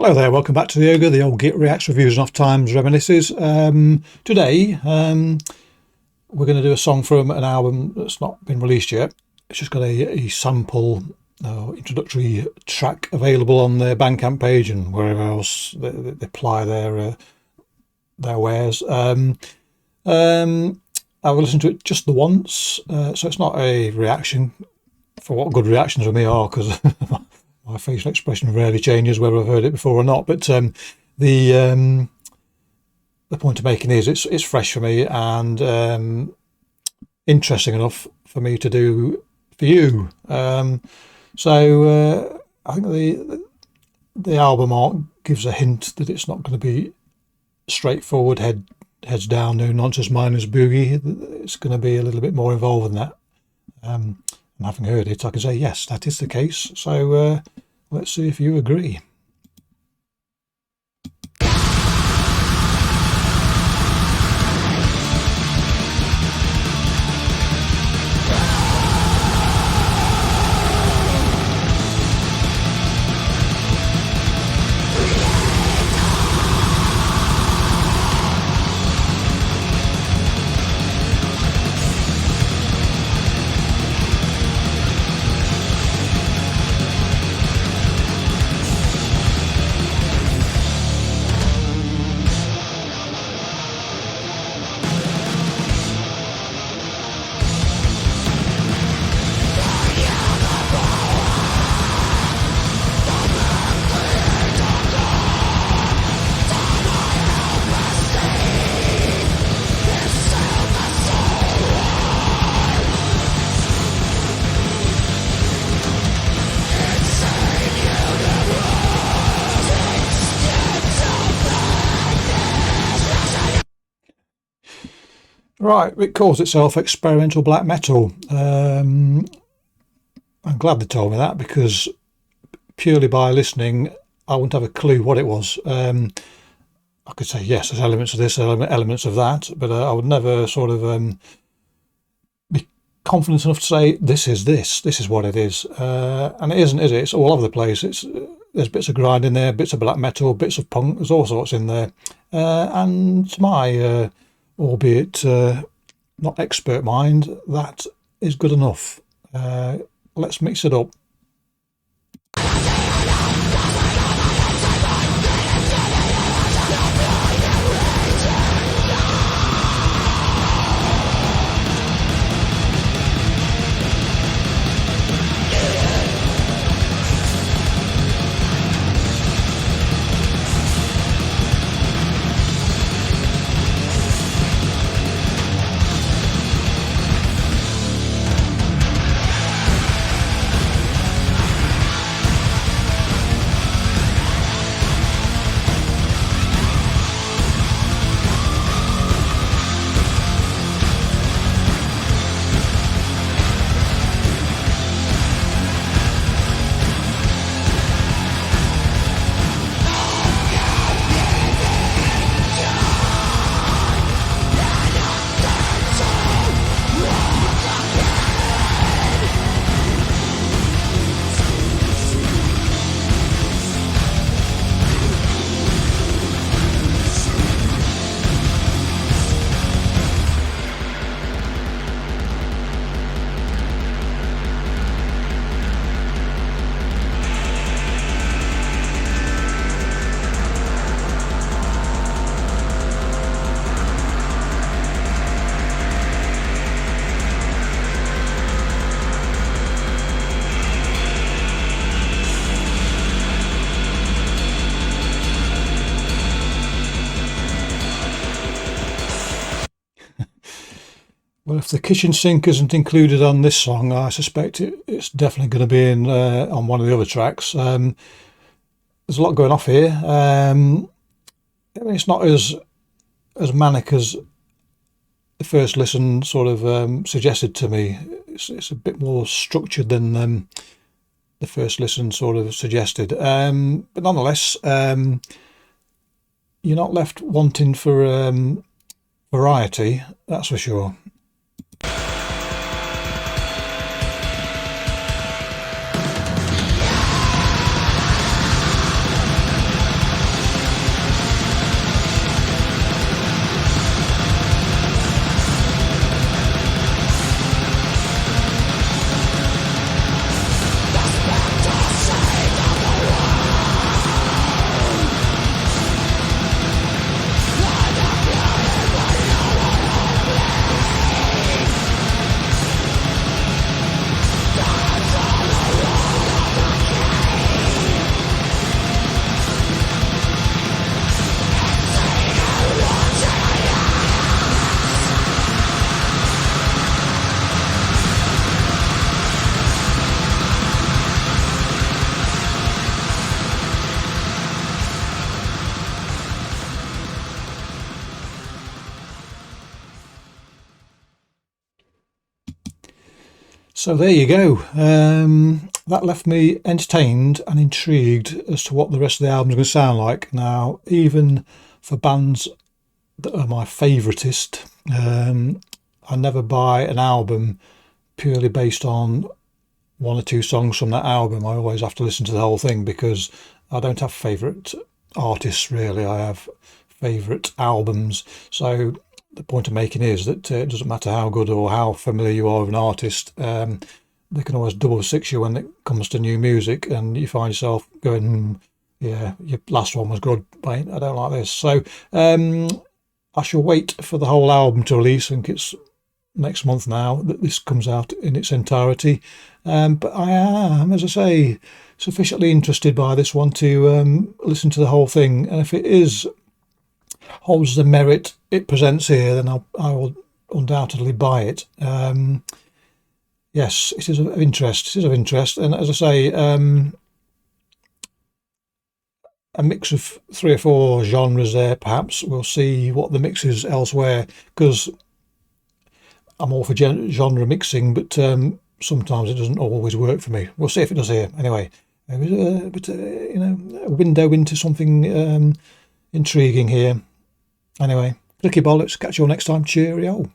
Hello there, welcome back to the Ogre, the old Git Reacts, Reviews and Off Times Reminisces. Today we're going to do a song from an album that's not been released yet. It's just got a sample introductory track available on their Bandcamp page and wherever else they ply their wares. I've listened to it just the once, so it's not a reaction for what good reactions with me are, because my facial expression rarely changes whether I've heard it before or not. But the point of making is it's fresh for me and interesting enough for me to do for you. So I think the album art gives a hint that it's not going to be straightforward heads down, no nonsense minus boogie. It's going to be a little bit more involved than that. And having heard it, I can say yes, that is the case. So let's see if you agree. Right, it calls itself experimental black metal. I'm glad they told me that, because purely by listening I wouldn't have a clue what it was. I could say yes, there's elements of this, elements of that, but I would never sort of be confident enough to say this is what it is. And it isn't, is it? It's all over the place. There's bits of grind in there, bits of black metal, bits of punk, there's all sorts in there. And to my albeit not expert mind, that is good enough. Let's mix it up. Well, if the kitchen sink isn't included on this song, I suspect it's definitely going to be in on one of the other tracks. There's a lot going off here. I mean, it's not as manic as the first listen sort of suggested to me. It's a bit more structured than the first listen sort of suggested. But nonetheless, you're not left wanting for variety, that's for sure. So there you go. That left me entertained and intrigued as to what the rest of the album's going to sound like. Now, even for bands that are my favouriteist, I never buy an album purely based on one or two songs from that album. I always have to listen to the whole thing because I don't have favourite artists really. I have favourite albums. So the point I'm making is that it doesn't matter how good or how familiar you are with an artist, they can always double six you when it comes to new music, and you find yourself going, yeah, your last one was good, mate, I don't like this. So I shall wait for the whole album to release. I think it's next month now that this comes out in its entirety. But I am, as I say, sufficiently interested by this one to listen to the whole thing. And if it holds the merit it presents here, then I will undoubtedly buy it. Yes, it is of interest. It is of interest, and as I say, a mix of 3 or 4 genres there. Perhaps we'll see what the mix is elsewhere, because I'm all for genre mixing, but sometimes it doesn't always work for me. We'll see if it does here. Anyway, it was a window into something intriguing here. Anyway, clicky bollocks. Catch you all next time. Cheerio.